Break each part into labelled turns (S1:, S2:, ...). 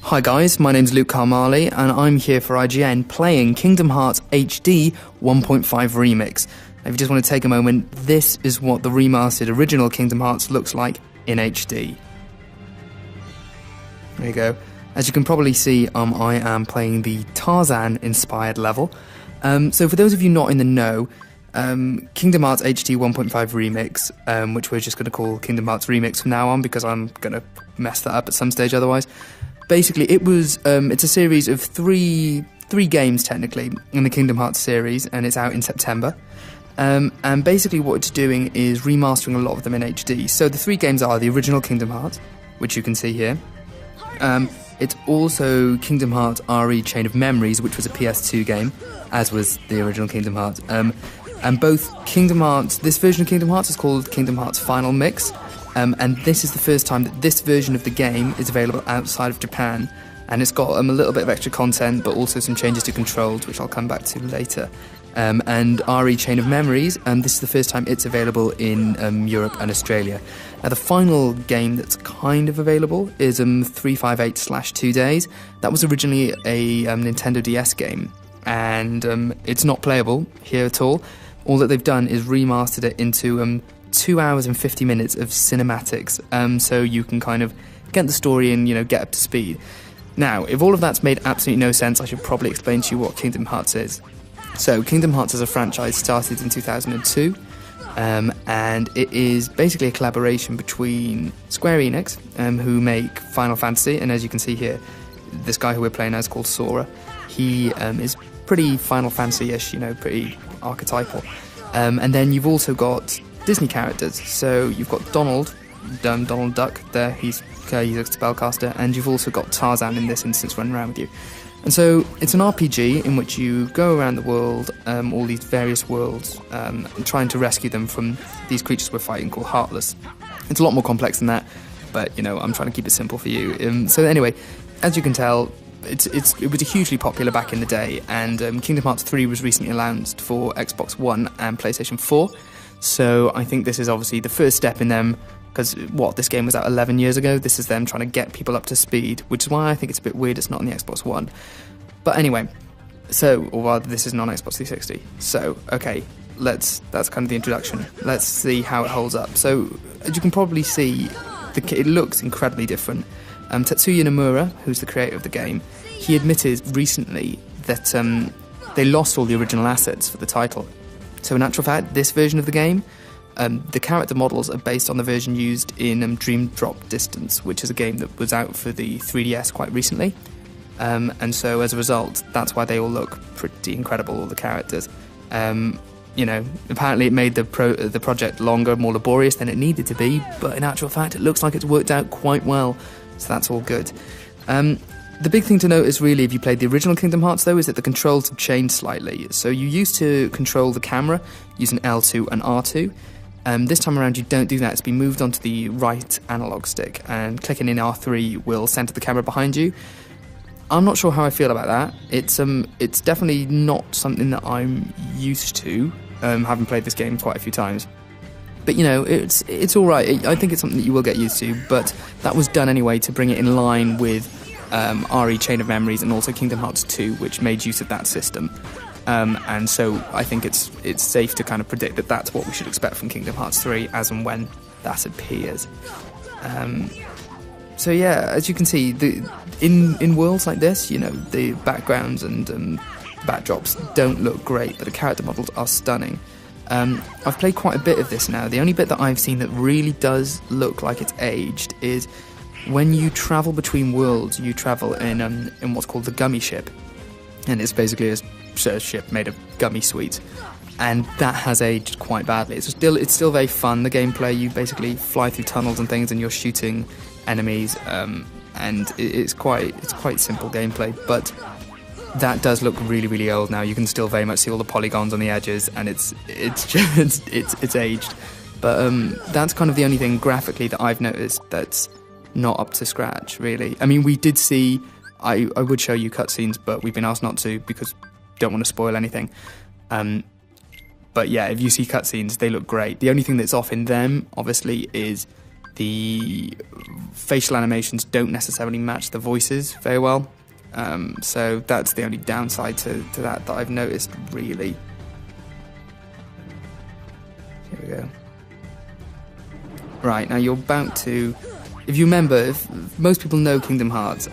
S1: Hi guys, my name's Luke Carmali and I'm here for IGN playing Kingdom Hearts HD 1.5 Remix. Now, if you just want to take a moment, this is what the remastered original Kingdom Hearts looks like in HD. There you go. As you can probably see, I am playing the Tarzan-inspired level. So for those of you not in the know, Kingdom Hearts HD 1.5 Remix, which we're just going to call Kingdom Hearts Remix from now on because I'm going to mess that up at some stage otherwise. Basically, it's a series of three games technically in the Kingdom Hearts series, and it's out in September. And basically what it's doing is remastering a lot of them in HD. So the three games are the original Kingdom Hearts, which you can see here. It's also Kingdom Hearts RE Chain of Memories, which was a PS2 game, as was the original Kingdom Hearts. And both Kingdom Hearts, this version of Kingdom Hearts is called Kingdom Hearts Final Mix, and this is the first time that this version of the game is available outside of Japan, and it's got a little bit of extra content, but also some changes to controls, which I'll come back to later. And RE Chain of Memories, this is the first time it's available in Europe and Australia. Now, the final game that's kind of available is 358/2 Days. That was originally a Nintendo DS game, and it's not playable here at all. All that they've done is remastered it into 2 hours and 50 minutes of cinematics, so you can kind of get the story and, get up to speed. Now, if all of that's made absolutely no sense, I should probably explain to you what Kingdom Hearts is. So, Kingdom Hearts as a franchise started in 2002, and it is basically a collaboration between Square Enix, who make Final Fantasy, and as you can see here, this guy who we're playing as called Sora. He is pretty Final Fantasy-ish, pretty archetypal. And then you've also got Disney characters, so you've got Donald Duck there, he's a spellcaster, and you've also got Tarzan in this instance running around with you. And so it's an RPG in which you go around the world, all these various worlds, trying to rescue them from these creatures we're fighting called Heartless. It's a lot more complex than that, but I'm trying to keep it simple for you. So anyway, as you can tell, it was hugely popular back in the day, and Kingdom Hearts 3 was recently announced for Xbox One and PlayStation 4. So I think this is obviously the first step in them, because this game was out 11 years ago. This is them trying to get people up to speed, which is why I think it's a bit weird it's not on the Xbox One. But anyway, or rather this isn't on Xbox 360. So, okay, that's kind of the introduction. Let's see how it holds up. So, as you can probably see, it looks incredibly different. Tetsuya Nomura, who's the creator of the game, he admitted recently that they lost all the original assets for the title. So in actual fact, this version of the game, the character models are based on the version used in Dream Drop Distance, which is a game that was out for the 3DS quite recently. And so as a result, that's why they all look pretty incredible, all the characters. Apparently it made the project longer, more laborious than it needed to be, but in actual fact, it looks like it's worked out quite well, so that's all good. The big thing to note is really, if you played the original Kingdom Hearts though, is that the controls have changed slightly. So you used to control the camera using L2 and R2. This time around you don't do that, it's been moved onto the right analog stick, and clicking in R3 will center the camera behind you. I'm not sure how I feel about that. It's definitely not something that I'm used to, having played this game quite a few times. But it's alright, I think it's something that you will get used to, but that was done anyway to bring it in line with RE Chain of Memories and also Kingdom Hearts 2, which made use of that system. And so I think it's safe to kind of predict that that's what we should expect from Kingdom Hearts 3 as and when that appears. So yeah, as you can see, in worlds like this, the backgrounds and backdrops don't look great, but the character models are stunning. I've played quite a bit of this now. The only bit that I've seen that really does look like it's aged is when you travel between worlds, you travel in what's called the Gummy Ship, and it's basically a ship made of gummy sweets, and that has aged quite badly. It's still very fun, the gameplay. You basically fly through tunnels and things, and you're shooting enemies, and it's quite simple gameplay, but that does look really, really old now. You can still very much see all the polygons on the edges, and it's aged. But that's kind of the only thing graphically that I've noticed that's not up to scratch, really. I mean, we did see, I would show you cutscenes, but we've been asked not to because don't want to spoil anything. But yeah, if you see cutscenes, they look great. The only thing that's off in them, obviously, is the facial animations don't necessarily match the voices very well. So that's the only downside to that I've noticed, really. Here we go. Right, now you're about to... If you remember, if most people know Kingdom Hearts,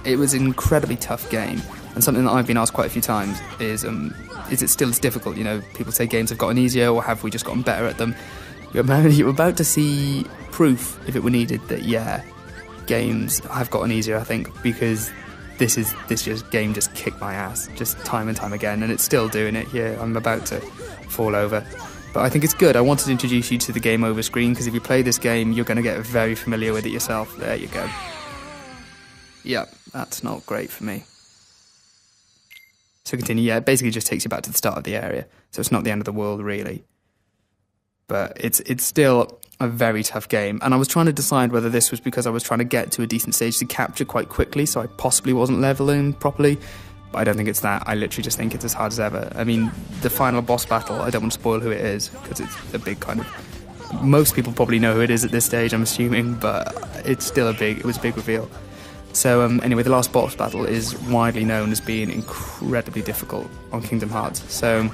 S1: it was an incredibly tough game, and something that I've been asked quite a few times is it still as difficult? You know, people say games have gotten easier, or have we just gotten better at them? You're about to see proof, if it were needed, that yeah, games have gotten easier, I think, because this game just kicked my ass, just time and time again, and it's still doing it here. I'm about to fall over. But I think it's good. I wanted to introduce you to the game over screen, because if you play this game, you're going to get very familiar with it yourself. There you go. Yep, that's not great for me. So continue. Yeah, it basically just takes you back to the start of the area. So it's not the end of the world, really. But it's still a very tough game. And I was trying to decide whether this was because I was trying to get to a decent stage to capture quite quickly, so I possibly wasn't leveling properly. But I don't think it's that. I literally just think it's as hard as ever. I mean, the final boss battle, I don't want to spoil who it is, because it's a big kind of... Most people probably know who it is at this stage, I'm assuming, but it was a big reveal. So anyway, the last boss battle is widely known as being incredibly difficult on Kingdom Hearts. So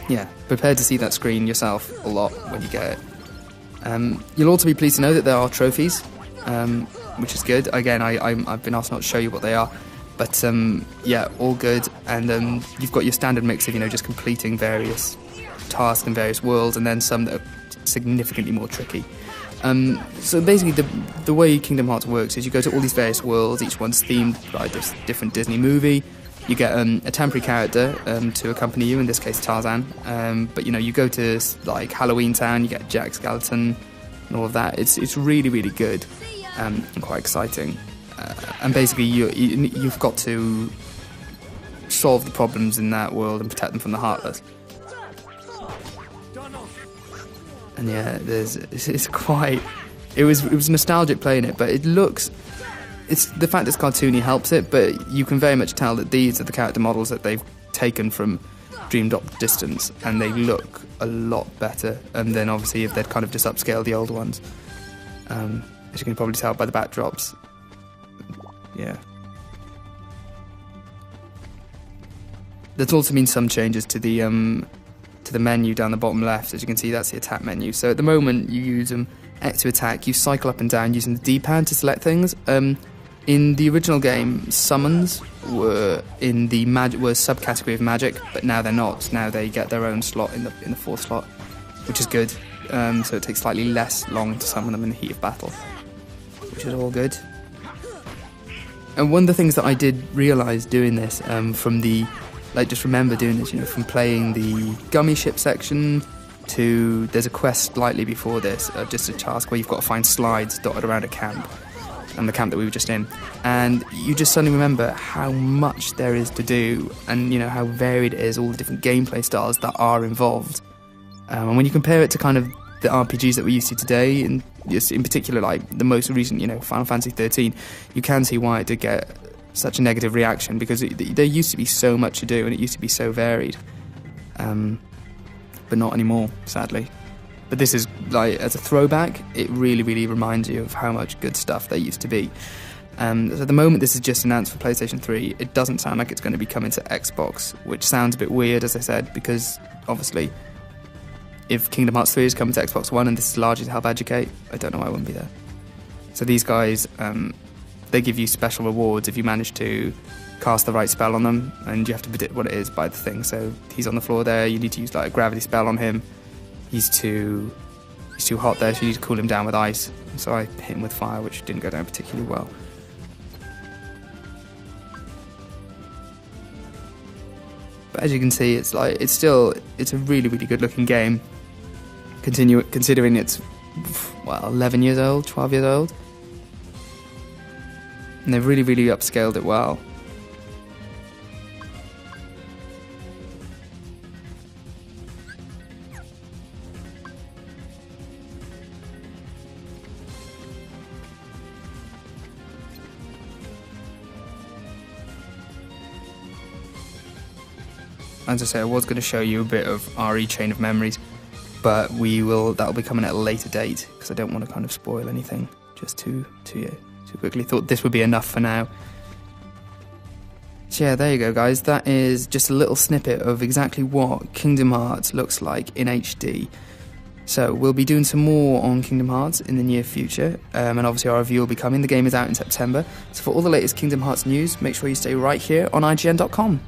S1: yeah, prepare to see that screen yourself a lot when you get it. You'll also be pleased to know that there are trophies, which is good. Again, I've been asked not to show you what they are, but yeah, all good. And you've got your standard mix of, just completing various tasks in various worlds, and then some that are significantly more tricky. So basically the way Kingdom Hearts works is you go to all these various worlds, each one's themed by this different Disney movie. You get a temporary character to accompany you, in this case Tarzan. But you go to like Halloween Town, you get Jack Skeleton and all of that. It's really, really good and quite exciting. And basically you've got to solve the problems in that world and protect them from the Heartless. And yeah, it's quite... It was nostalgic playing it, but it looks... It's the fact it's cartoony helps it, but you can very much tell that these are the character models that they've taken from Dream Drop Distance, and they look a lot better. And then obviously if they'd kind of just upscaled the old ones, as you can probably tell by the backdrops. Yeah. There's also been some changes to the menu down the bottom left. As you can see, that's the attack menu. So at the moment you use X to attack, you cycle up and down using the D-pad to select things. In the original game, summons were in the subcategory of magic, but now they're not. Now they get their own slot in the fourth slot, which is good. So it takes slightly less long to summon them in the heat of battle, which is all good. And one of the things that I did realise doing this just remember doing this, from playing the gummy ship section to, there's a quest slightly before this, just a task where you've got to find slides dotted around a camp, and the camp that we were just in, and you just suddenly remember how much there is to do, and how varied it is, all the different gameplay styles that are involved. And when you compare it to kind of the RPGs that we're used to today, and just in particular like the most recent, Final Fantasy 13, you can see why it did get such a negative reaction, because there used to be so much to do and it used to be so varied, but not anymore, sadly. But this is, like, as a throwback, it really, really reminds you of how much good stuff there used to be. So at the moment this is just announced for PlayStation 3. It doesn't sound like it's going to be coming to Xbox, which sounds a bit weird, as I said, because obviously if Kingdom Hearts 3 is coming to Xbox One and this is largely to help educate, I don't know why I wouldn't be there. So these guys, they give you special rewards if you manage to cast the right spell on them, and you have to predict what it is by the thing. So he's on the floor there, you need to use like a gravity spell on him. He's too hot there, so you need to cool him down with ice. So I hit him with fire, which didn't go down particularly well. But as you can see, it's a really, really good looking game. Considering it's 11 years old, 12 years old. And they've really, really upscaled it well. As I say, I was going to show you a bit of RE Chain of Memories, but that'll be coming at a later date, because I don't want to kind of spoil anything just too quickly. Thought this would be enough for now. So yeah, there you go, guys. That is just a little snippet of exactly what Kingdom Hearts looks like in HD. So we'll be doing some more on Kingdom Hearts in the near future, and obviously our review will be coming. The game is out in September. So for all the latest Kingdom Hearts news, make sure you stay right here on IGN.com.